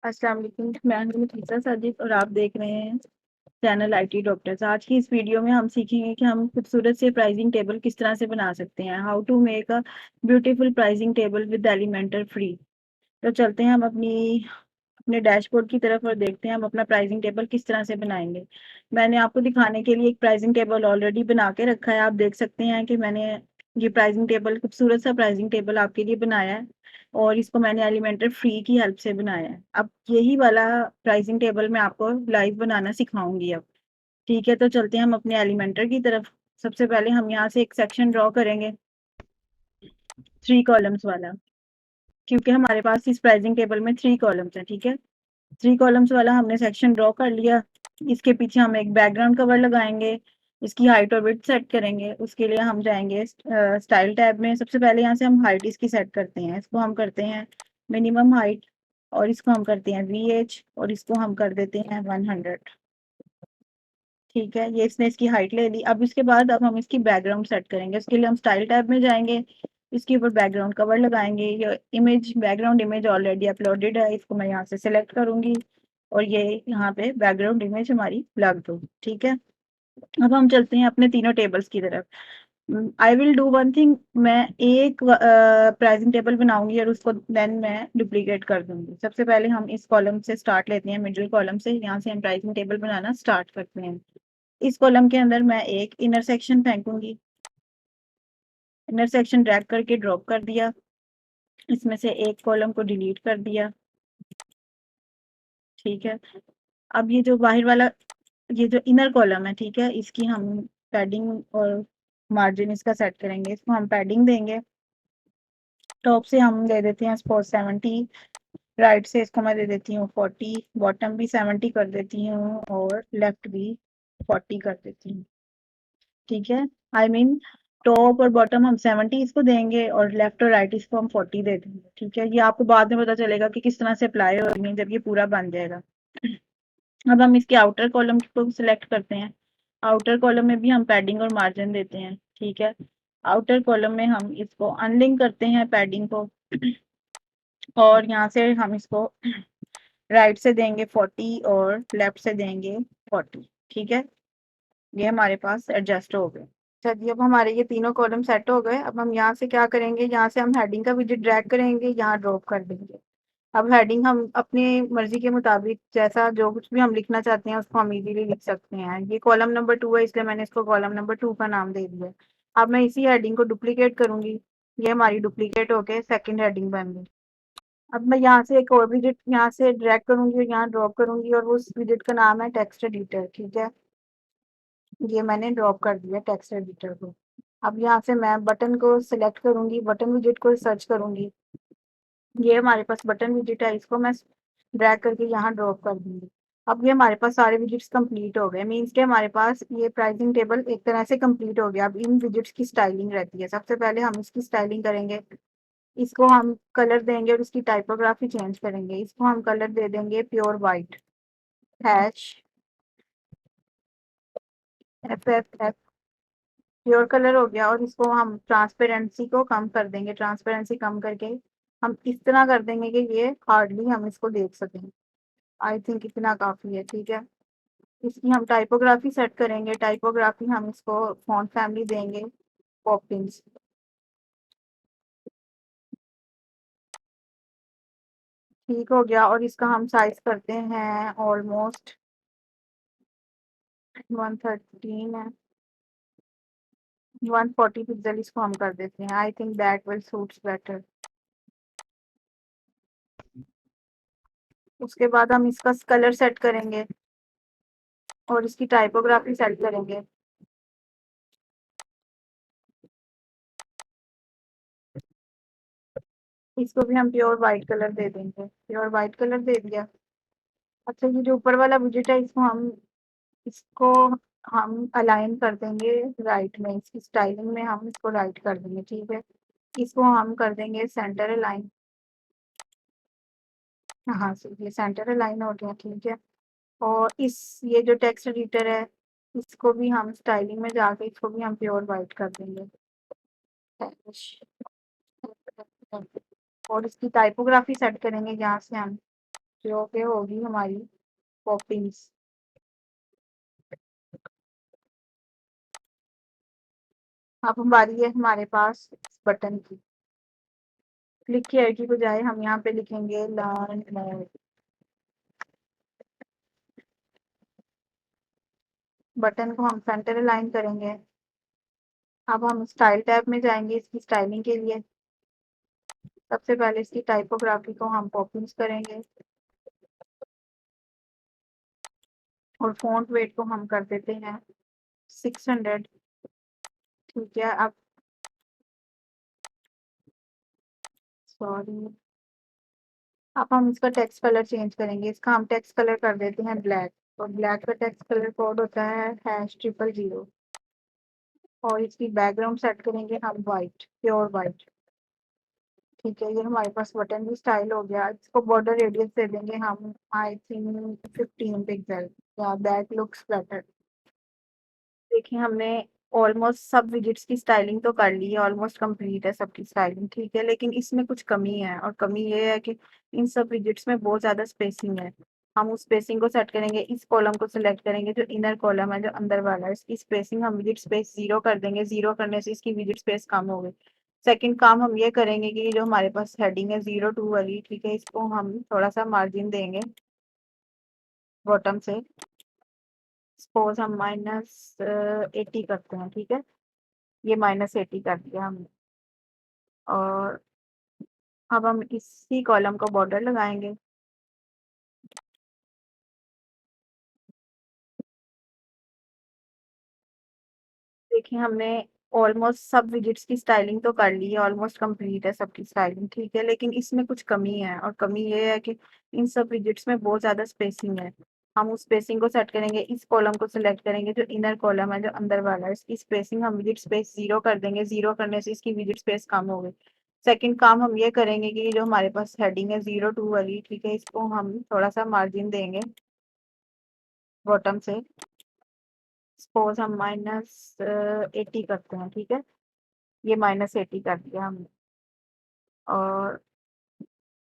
अस्सलाम वालेकुम। मैं हूं नफीसा साजिद और आप देख रहे हैं चैनल आईटी डॉक्टर्स। आज की इस वीडियो में हम सीखेंगे कि हम खूबसूरत से प्राइसिंग टेबल किस तरह से बना सकते हैं। How to make a beautiful pricing table with Elementor free. तो चलते हैं हम अपने डैशबोर्ड की तरफ और देखते हैं हम अपना प्राइसिंग टेबल किस तरह से बनाएंगे। मैंने आपको दिखाने के लिए एक प्राइसिंग टेबल ऑलरेडी बना के रखा है। आप देख सकते हैं कि मैंने ये प्राइसिंग टेबल खूबसूरत सा प्राइसिंग टेबल आपके लिए बनाया है और इसको मैंने एलिमेंटर फ्री की हेल्प से बनाया है। अब यही वाला प्राइसिंग टेबल मैं आपको लाइव बनाना सिखाऊंगी अब। ठीक है, तो चलते हैं हम अपने एलिमेंटर की तरफ। सबसे पहले हम यहाँ से एक सेक्शन ड्रॉ करेंगे 3 कॉलम्स वाला, क्योंकि हमारे पास इस प्राइसिंग टेबल में 3 कॉलम्स है। ठीक है, 3 कॉलम्स वाला हमने सेक्शन ड्रॉ कर लिया। इसके पीछे हम एक बैकग्राउंड कवर लगाएंगे, इसकी हाइट और विड्थ सेट करेंगे। उसके लिए हम जाएंगे स्टाइल टैब में। सबसे पहले यहाँ से हम हाइट इसकी सेट करते हैं, इसको हम करते हैं मिनिमम हाइट और इसको हम करते हैं VH और इसको हम कर देते हैं 100। ठीक है, ये इसने इसकी हाइट ले ली। अब हम इसकी बैकग्राउंड सेट करेंगे। उसके लिए हम स्टाइल टैब में जाएंगे, इसके ऊपर बैकग्राउंड कवर लगाएंगे। ये image background image already uploaded है, इसको मैं यहाँ से सिलेक्ट करूंगी और ये यहाँ पे बैकग्राउंड इमेज हमारी लग दो। ठीक है, अब हम चलते हैं अपने तीनों टेबल्स की तरफ। I will do one thing, मैं एक प्राइसिंग टेबल बनाऊंगी और उसको देन मैं डुप्लीकेट कर दूंगी। सबसे पहले हम इस कॉलम से स्टार्ट लेते हैं, मिडिल कॉलम से। यहाँ से हम प्राइसिंग टेबल बनाना स्टार्ट करते हैं। इस कॉलम के अंदर मैं एक इनर सेक्शन फेंकूंगी, इनर सेक्शन ड्रैग करके ड्रॉप कर दिया। इसमें से एक कॉलम को डिलीट कर दिया। ठीक है, अब ये जो बाहर वाला ये जो इनर कॉलम है, ठीक है, इसकी हम पैडिंग और मार्जिन इसका सेट करेंगे। इसको हम पैडिंग देंगे, टॉप से हम दे देते हैं सपोज 70, राइट से इसको मैं दे देती हूँ 40, बॉटम भी 70 कर देती हूँ और लेफ्ट भी 40 कर देती हूँ। ठीक है, आई मीन टॉप और बॉटम हम 70 इसको देंगे और लेफ्ट और राइट इसको हम 40 दे देंगे। ठीक है, ये आपको बाद में पता चलेगा कि किस तरह से अप्लाई होगी जब ये पूरा बन जाएगा। अब हम इसके आउटर कॉलम को सिलेक्ट करते हैं। आउटर कॉलम में भी हम पैडिंग और मार्जिन देते हैं। ठीक है, आउटर कॉलम में हम इसको अनलिंक करते हैं पैडिंग को और यहाँ से हम इसको राइट से देंगे 40 और लेफ्ट से देंगे 40। ठीक है, ये हमारे पास एडजस्ट हो गए। चलिए, अब हमारे ये तीनों कॉलम सेट हो गए। अब हम यहाँ से क्या करेंगे, यहाँ से हम हेडिंग का विजिट ड्रैग करेंगे, यहाँ ड्रॉप कर देंगे। अब हेडिंग हम अपनी मर्जी के मुताबिक जैसा जो कुछ भी हम लिखना चाहते हैं उसको हम इजीली लिख सकते हैं। ये कॉलम नंबर 2 है, इसलिए मैंने इसको कॉलम नंबर 2 का नाम दे दिया। अब मैं इसी हेडिंग को डुप्लीकेट करूंगी, ये हमारी डुप्लीकेट होके सेकंड हेडिंग बन गई। अब मैं यहाँ से एक और विजिट यहाँ से ड्रैग करूंगी और यहाँ ड्रॉप करूंगी और उस विजिट का नाम है टेक्स्ट एडिटर। ठीक है, ये मैंने ड्रॉप कर दिया टेक्स्ट एडिटर को। अब यहाँ से मैं बटन को सिलेक्ट करूंगी, बटन विजिट को सर्च करूंगी। ये हमारे पास बटन विजिट है, इसको मैं ड्रैग करके यहाँ ड्रॉप कर दूंगी। अब ये हमारे पास सारे विजिट्स कंप्लीट हो गए, मीन्स के हमारे पास ये प्राइसिंग टेबल एक तरह से कंप्लीट हो गया। अब इन विजिट्स की स्टाइलिंग रहती है। सबसे पहले हम इसकी स्टाइलिंग करेंगे, इसको हम कलर देंगे और इसकी टाइपोग्राफी चेंज करेंगे। इसको हम कलर दे देंगे pure white, hash FFF, pure colour हो गया। और इसको हम ट्रांसपेरेंसी को कम कर देंगे, ट्रांसपेरेंसी कम करके हम इस तरह कर देंगे कि ये हार्डली हम इसको देख सकें। आई थिंक इतना काफी है। ठीक है, इसकी हम टाइपोग्राफी सेट करेंगे। टाइपोग्राफी हम इसको फॉन्ट फैमिली देंगे पॉपिंस। ठीक हो गया, और इसका हम साइज करते हैं ऑलमोस्ट 113 है, 140 पिक्सल इसको हम कर देते हैं। I think that will suits better. उसके बाद हम इसका कलर सेट करेंगे और इसकी टाइपोग्राफी सेट करेंगे। इसको भी हम प्योर वाइट कलर दे देंगे, प्योर वाइट कलर दे दिया। अच्छा, ये जो ऊपर वाला विजिट है इसको हम अलाइन कर देंगे राइट में, इसकी स्टाइलिंग में हम इसको राइट कर देंगे। ठीक है, इसको हम कर देंगे सेंटर अलाइन। हाँ, ये सेंटर अलाइन हो गया। ठीक है, और ये जो टेक्स्ट एडिटर है इसको भी हम स्टाइलिंग में जाके इसको भी हम प्योर वाइट कर देंगे और इसकी टाइपोग्राफी सेट करेंगे यहाँ से हम जो कि होगी हमारी पॉपिंग्स। अब बारी है हमारे पास इस बटन की। क्लिक केयर की बजाय हम यहाँ पे लिखेंगे लर्न मोर। बटन को हम सेंटर अलाइन करेंगे। अब हम स्टाइल टैब में जाएंगे इसकी स्टाइलिंग के लिए। सबसे पहले इसकी टाइपोग्राफी को हम पॉपिंग्स करेंगे और फॉन्ट वेट को हम कर देते हैं 600। ठीक है, अब सॉरी, अब हम इसका टेक्स्ट कलर चेंज करेंगे। इसका हम टेक्स्ट कलर कर देते हैं ब्लैक। और ब्लैक का टेक्स्ट कलर कोड होता है #000। और इसकी बैकग्राउंड सेट करेंगे हम वाइट, प्योर वाइट। ठीक है, ये हमारे पास बटन भी स्टाइल हो गया। इसको बॉर्डर रेडियस दे देंगे हम आई थिंक 15 पिक्सल। या दैट लुक्स बेटर। देखिए हमने ऑलमोस्ट सब विजिट्स की स्टाइलिंग तो कर ली है, ऑलमोस्ट कंप्लीट है सबकी स्टाइलिंग। ठीक है, लेकिन इसमें कुछ कमी है, और कमी ये है कि इन सब विजिट्स में बहुत ज़्यादा स्पेसिंग है। हम उस स्पेसिंग को सेट करेंगे। इस कॉलम को सिलेक्ट करेंगे, जो इनर कॉलम है, जो अंदर वाला है, इसकी स्पेसिंग हम विजिट स्पेस 0 कर देंगे। 0 करने से इसकी विजिट स्पेस कम हो गई। सेकंड काम हम ये करेंगे कि जो हमारे पास हेडिंग है 02 वाली, ठीक है, इसको हम थोड़ा सा मार्जिन देंगे बॉटम से। सपोज हम -80 करते हैं। ठीक है, ये -80 कर दिया हमने। और अब हम इसी कॉलम को बॉर्डर लगाएंगे। देखिए हमने ऑलमोस्ट सब विजिट्स की स्टाइलिंग तो कर ली है, ऑलमोस्ट कंप्लीट है सबकी स्टाइलिंग। ठीक है, लेकिन इसमें कुछ कमी है, और कमी ये है कि इन सब विजिट्स में बहुत ज़्यादा स्पेसिंग है। हम उस स्पेसिंग को सेट करेंगे। इस कॉलम को सिलेक्ट करेंगे, जो इनर कॉलम है, जो अंदर वाला है, इसकी स्पेसिंग हम विजिट स्पेस 0 कर देंगे। 0 करने से इसकी विजिट स्पेस कम हो गई। सेकंड काम हम ये करेंगे कि जो हमारे पास हेडिंग है 02 वाली, ठीक है, इसको हम थोड़ा सा मार्जिन देंगे बॉटम से। सपोज हम -80 करते हैं। ठीक है, ये -80 कर दिया हमने। और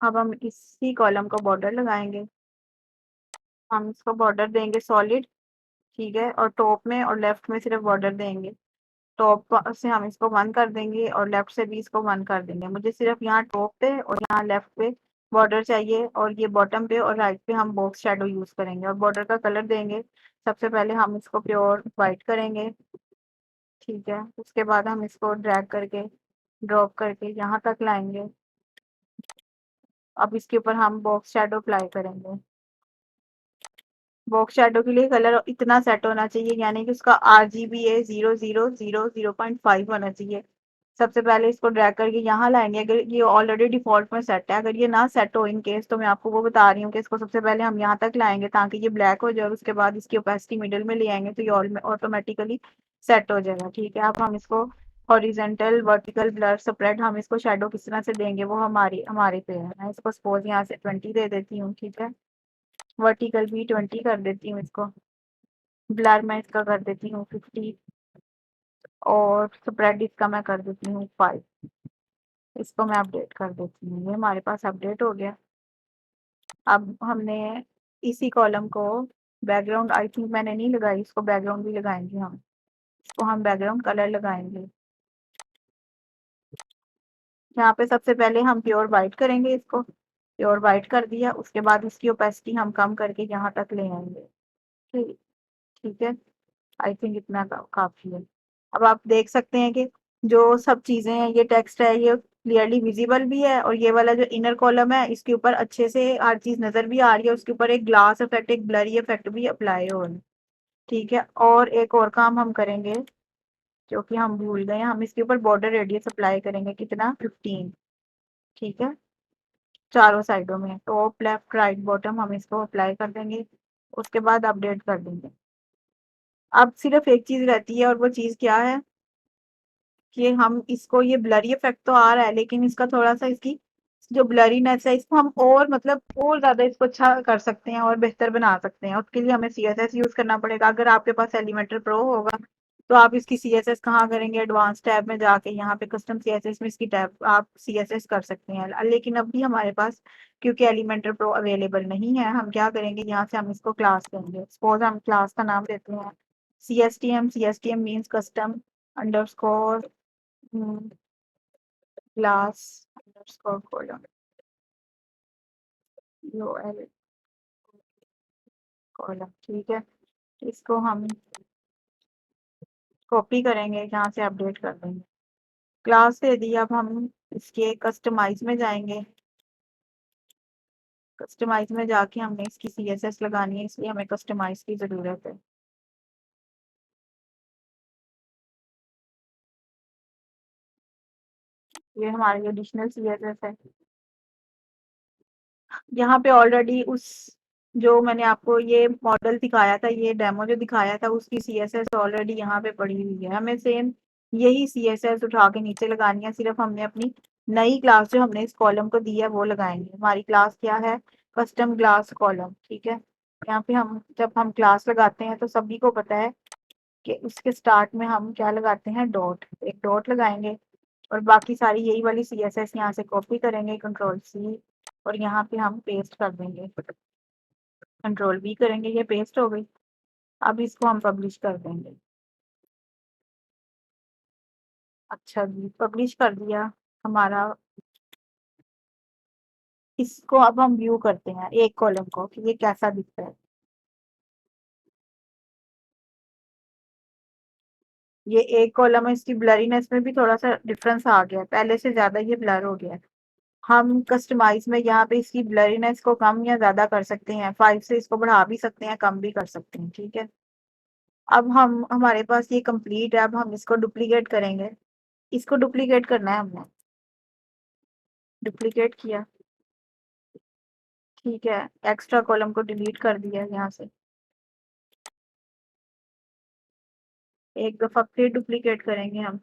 अब हम इसी कॉलम को बॉर्डर लगाएंगे। हम इसको बॉर्डर देंगे सॉलिड। ठीक है, और टॉप में और लेफ्ट में सिर्फ बॉर्डर देंगे। टॉप से हम इसको 1 कर देंगे, और लेफ्ट से भी इसको 1 कर देंगे। मुझे सिर्फ यहाँ टॉप पे और यहाँ लेफ्ट पे बॉर्डर चाहिए, और ये बॉटम पे और राइट पे हम बॉक्स शेडो यूज करेंगे। और बॉर्डर का कलर देंगे, सबसे पहले हम इसको प्योर वाइट करेंगे। ठीक है, उसके बाद हम इसको ड्रैग करके ड्रॉप करके यहाँ तक लाएंगे। अब इसके ऊपर हम बॉक्स शैडो अप्लाई करेंगे। बॉक्स शैडो के लिए कलर इतना सेट होना चाहिए, यानी कि उसका RGBA 0000.5 होना चाहिए। सबसे पहले इसको ड्रैग करके यहाँ लाएंगे। अगर ये ऑलरेडी डिफॉल्ट में सेट है, अगर ये ना सेट हो इन केस, तो मैं आपको वो बता रही हूँ कि इसको सबसे पहले हम यहाँ तक लाएंगे ताकि ये ब्लैक हो जाए, और उसके बाद इसकी ओपेसिटी मिडिल में ले आएंगे, तो ये ऑटोमेटिकली सेट हो जाएगा। ठीक है, अब हम इसको हॉरिजेंटल वर्टिकल ब्लर स्प्रेड, हम इसको शेडो किस तरह से देंगे वो हमारी हमारे पे है। मैं इसको सपोज यहाँ से 20 दे देती हूँ। ठीक है, वर्टिकल भी 20 कर देती हूँ इसको। ब्लर मैं इसका कर देती हूँ 50। और स्प्रेड इसका मैं कर देती हूँ 5। इसको मैं अपडेट कर देती हूँ। ये हमारे पास अपडेट हो गया। अब हमने इसी कॉलम को बैकग्राउंड, आई थिंक मैंने नहीं लगाई, इसको बैकग्राउंड भी लगाएंगे हम। इसको हम बैकग्राउंड कलर लगाएंगे। यहाँ पे सबसे पहले हम प्योर वाइट करेंगे। इसको प्योर वाइट कर दिया, उसके बाद इसकी ओपेसिटी हम कम करके यहाँ तक ले आएंगे। ठीक ठीक है, आई थिंक इतना काफी है। अब आप देख सकते हैं कि जो सब चीजें हैं, ये टेक्स्ट है, ये क्लियरली विजिबल भी है, और ये वाला जो इनर कॉलम है, इसके ऊपर अच्छे से हर चीज नजर भी आ रही है। उसके ऊपर एक ग्लास इफेक्ट, एक ब्लरी इफेक्ट भी अप्लाई हो रहा है। ठीक है, और एक और काम हम करेंगे जो कि हम भूल गए, हम इसके ऊपर बॉर्डर रेडियस अप्लाई करेंगे। कितना? 15। ठीक है, चारों साइडों में, टॉप लेफ्ट राइट बॉटम हम इसको अप्लाई कर देंगे। उसके बाद अपडेट कर देंगे। अब सिर्फ एक चीज रहती है, और वो चीज क्या है कि हम इसको, ये ब्लरी इफेक्ट तो आ रहा है, लेकिन इसका थोड़ा सा, इसकी जो ब्लरीनेस है, इसको हम और मतलब और ज्यादा इसको अच्छा कर सकते हैं और बेहतर बना सकते हैं। उसके लिए हमें CSS यूज करना पड़ेगा। अगर आपके पास एलिमेंटर प्रो होगा तो आप इसकी CSS कहाँ करेंगे, एडवांस टैब में जाके यहाँ पे कस्टम CSS में इसकी टैब आप CSS कर सकते हैं। लेकिन अब भी हमारे पास क्योंकि एलिमेंटर प्रो अवेलेबल नहीं है, हम क्या करेंगे, यहाँ से हम इसको क्लास देंगे। सपोज हम क्लास का नाम देते हैं CSTM means custom underscore class underscore column, ठीक है। इसको हम कॉपी करेंगे, यहाँ से अपडेट कर देंगे। क्लास दे दी, अब हम इसके कस्टमाइज में जाएंगे। कस्टमाइज में जाके हमने इसकी CSS लगानी है, इसलिए हमें कस्टमाइज की जरूरत है। ये हमारी एडिशनल CSS है। यहाँ पे ऑलरेडी उस जो मैंने आपको ये मॉडल दिखाया था, ये डेमो जो दिखाया था, उसकी CSS ऑलरेडी यहाँ पे पड़ी हुई है। हमें सेम यही CSS उठा के नीचे लगानी है, सिर्फ हमने अपनी नई क्लास जो हमने इस कॉलम को दी है वो लगाएंगे। हमारी क्लास क्या है, कस्टम क्लास कॉलम, ठीक है। यहाँ पे हम जब हम क्लास लगाते हैं तो सभी को पता है कि उसके स्टार्ट में हम क्या लगाते हैं, डॉट, एक डॉट लगाएंगे। और बाकी सारी यही वाली CSS यहाँ से कॉपी करेंगे, Ctrl+C, और यहाँ पे हम पेस्ट कर देंगे। Ctrl+V करेंगे, ये पेस्ट हो गई। अब इसको हम पब्लिश कर देंगे। अच्छा जी, पब्लिश कर दिया हमारा। इसको अब हम व्यू करते हैं एक कॉलम को कि ये कैसा दिखता है। ये एक कॉलम है, इसकी ब्लरीनेस में भी थोड़ा सा डिफरेंस आ गया है, पहले से ज्यादा ये ब्लर हो गया है। हम कस्टमाइज में यहाँ पे इसकी ब्लरीनेस को कम या ज्यादा कर सकते हैं, 5 से इसको बढ़ा भी सकते हैं, कम भी कर सकते हैं, ठीक है। अब हम हमारे पास ये कंप्लीट है, अब हम इसको डुप्लीकेट करेंगे। इसको डुप्लीकेट करना है हमने, डुप्लीकेट किया, ठीक है। एक्स्ट्रा कॉलम को डिलीट कर दिया यहाँ से। एक दफा फिर डुप्लीकेट करेंगे हम,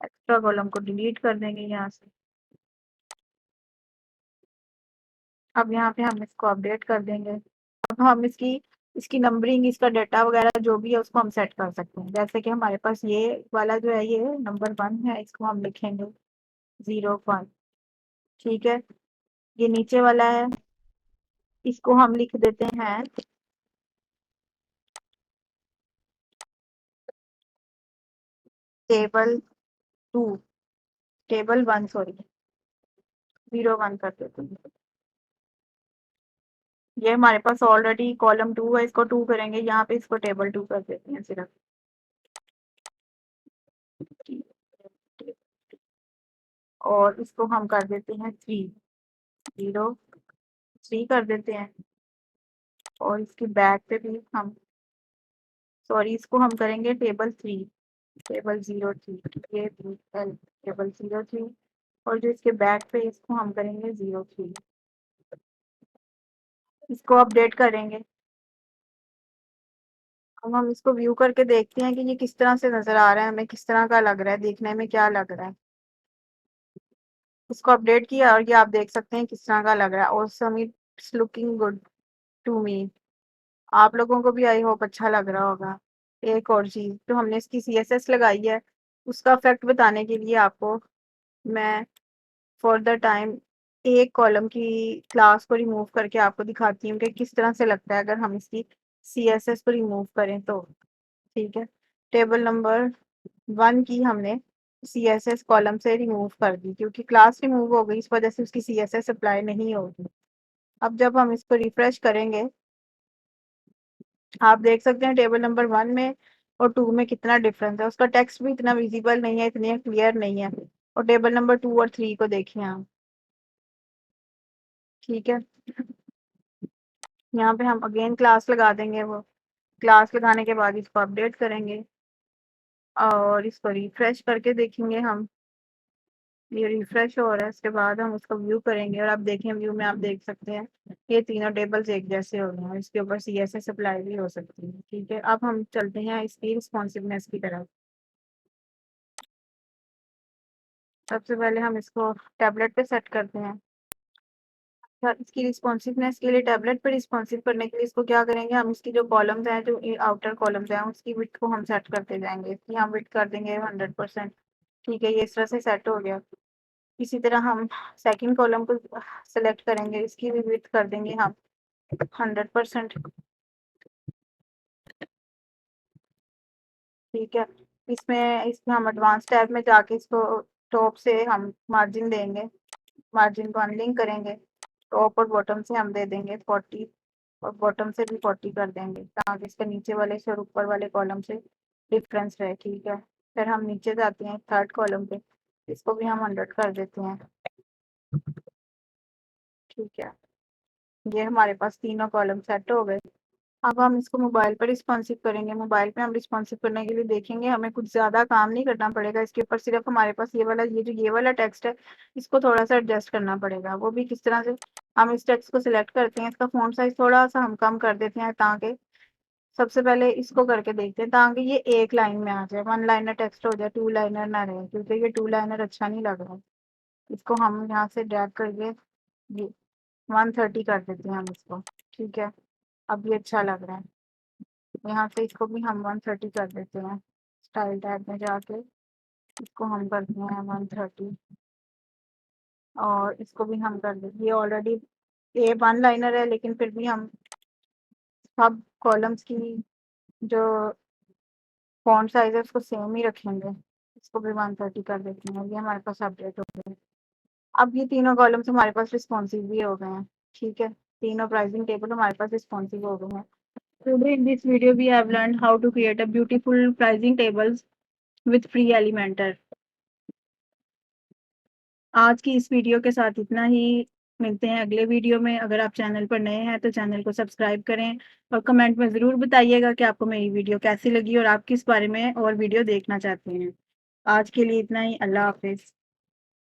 एक्स्ट्रा कॉलम को डिलीट कर देंगे यहाँ से। अब यहाँ पे हम इसको अपडेट कर देंगे। अब हम इसकी इसकी नंबरिंग, इसका डाटा वगैरह जो भी है उसको हम सेट कर सकते हैं। जैसे कि हमारे पास ये वाला जो है, ये नंबर 1 है, इसको हम लिखेंगे 01, ठीक है। ये नीचे वाला है, इसको हम लिख देते हैं टेबल 2, टेबल 1, सॉरी 01 कर देते हैं। ये हमारे पास ऑलरेडी कॉलम 2 है, इसको 2 करेंगे, यहाँ पे इसको टेबल 2 कर देते हैं सिर्फ। और इसको हम कर देते हैं 3 कर देते हैं। और इसकी बैक पे भी हम, सॉरी, इसको हम करेंगे टेबल 03, ये टेबल 03, और जो इसके बैक पे इसको हम करेंगे 03। इसको अपडेट करेंगे। अब हम इसको व्यू करके देखते हैं कि ये किस तरह से नजर आ रहा है, हमें किस तरह का लग रहा है, देखने में क्या लग रहा है। इसको अपडेट किया और ये आप देख सकते हैं किस तरह का लग रहा है। Awesome, it's looking good to me. आप लोगों को भी आई होप अच्छा लग रहा होगा। एक और चीज जो हमने इसकी CSS लगाई है, उसका इफेक्ट बताने के लिए आपको मैं फॉर द टाइम एक कॉलम की क्लास को रिमूव करके आपको दिखाती हूँ कि किस तरह से लगता है अगर हम इसकी CSS को रिमूव करें तो, ठीक है। टेबल नंबर 1 की हमने CSS कॉलम से रिमूव कर दी, क्योंकि क्लास रिमूव हो गई, इस वजह से उसकी CSS अप्लाई नहीं होगी। अब जब हम इसको रिफ्रेश करेंगे, आप देख सकते हैं टेबल नंबर 1 में और 2 में कितना डिफरेंस है। उसका टेक्स्ट भी इतना विजिबल नहीं है, इतने क्लियर नहीं है। और टेबल नंबर 2 और 3 को देखिए आप, ठीक है। यहाँ पे हम अगेन क्लास लगा देंगे, वो क्लास लगाने के बाद इसको अपडेट करेंगे और इसको रिफ्रेश करके देखेंगे हम। ये रिफ्रेश हो रहा है, इसके बाद हम उसको व्यू करेंगे और आप देखें, व्यू में आप देख सकते हैं ये तीनों टेबल्स एक जैसे हो गए हैं। इसके ऊपर CSS अप्लाई भी हो सकती है, ठीक है। अब हम चलते हैं इसकी रिस्पॉन्सिवनेस की तरफ। सबसे पहले हम इसको टैबलेट पे सेट करते हैं। इसकी रिस्पॉन्सिवनेस के लिए, टैबलेट पे रिस्पॉन्सिव करने के लिए इसको क्या करेंगे, हम इसकी जो कॉलम्स हैं, जो आउटर कॉलम्स हैं, उसकी विड्थ को हम सेट करते जाएंगे। इसकी हम विड्थ कर देंगे 100%। ठीक है, ये इस तरह से सेट हो गया। इसी तरह हम सेकंड कॉलम को सेलेक्ट करेंगे, इसकी भी विड्थ कर देंगे हम 100%। ठीक है, इसमें हम एडवांस टैब में जाके इसको टॉप से हम मार्जिन देंगे, मार्जिन को अनलिंक करेंगे, टॉप और बॉटम से हम दे देंगे 40 और बॉटम से भी 40 कर देंगे, ताकि इसके नीचे वाले से और ऊपर वाले कॉलम से डिफरेंस रहे। ठीक है, फिर हम नीचे जाते हैं थर्ड कॉलम पे, इसको भी हम 100 कर देते हैं। ठीक है, ये हमारे पास तीनों कॉलम सेट हो गए। अब हम इसको मोबाइल पर रिस्पॉन्सिव करेंगे। मोबाइल पे हम रिस्पॉन्सिव करने के लिए देखेंगे, हमें कुछ ज़्यादा काम नहीं करना पड़ेगा इसके ऊपर, सिर्फ हमारे पास ये वाला टेक्स्ट है, इसको थोड़ा सा एडजस्ट करना पड़ेगा। वो भी किस तरह से, हम इस टेक्स्ट को सिलेक्ट करते हैं, इसका फॉन्ट साइज थोड़ा सा हम कम कर देते हैं, ताकि सबसे पहले इसको करके देखते हैं, ताकि ये एक लाइन में आ जाए, वन लाइनर टेक्स्ट हो जाए, टू लाइनर ना रहे, क्योंकि ये टू लाइनर अच्छा नहीं लग रहा। इसको हम यहाँ से ड्रैग करके ये 130 कर देते हैं हम इसको। ठीक है, अब ये अच्छा लग रहा है। यहाँ से इसको भी हम 130 कर देते हैं, स्टाइल टैब में जाके इसको हम करते हैं 130, और इसको भी हम कर देते, ये ऑलरेडी ये वन लाइनर है, लेकिन फिर भी हम सब कॉलम्स की जो फॉन्ट साइज है उसको सेम ही रखेंगे, इसको भी 130 कर देते हैं। ये हमारे पास अपडेट हो गया। अब ये तीनों कॉलम्स हमारे पास रिस्पॉन्सिव भी हो गए हैं। ठीक है, तीनों प्राइसिंग टेबल हमारे पास रिस्पॉन्सिव हो गए हैं। Today in this video we have learned how to create a beautiful pricing tables with free Elementor। आज की इस वीडियो के साथ इतना ही, मिलते हैं अगले वीडियो में। अगर आप चैनल पर नए हैं तो चैनल को सब्सक्राइब करें और कमेंट में ज़रूर बताइएगा कि आपको मेरी वीडियो कैसी लगी और आप किस बारे में और वीडियो देखना चाहते हैं। आज के लिए इतना ही, अल्लाह हाफिज़।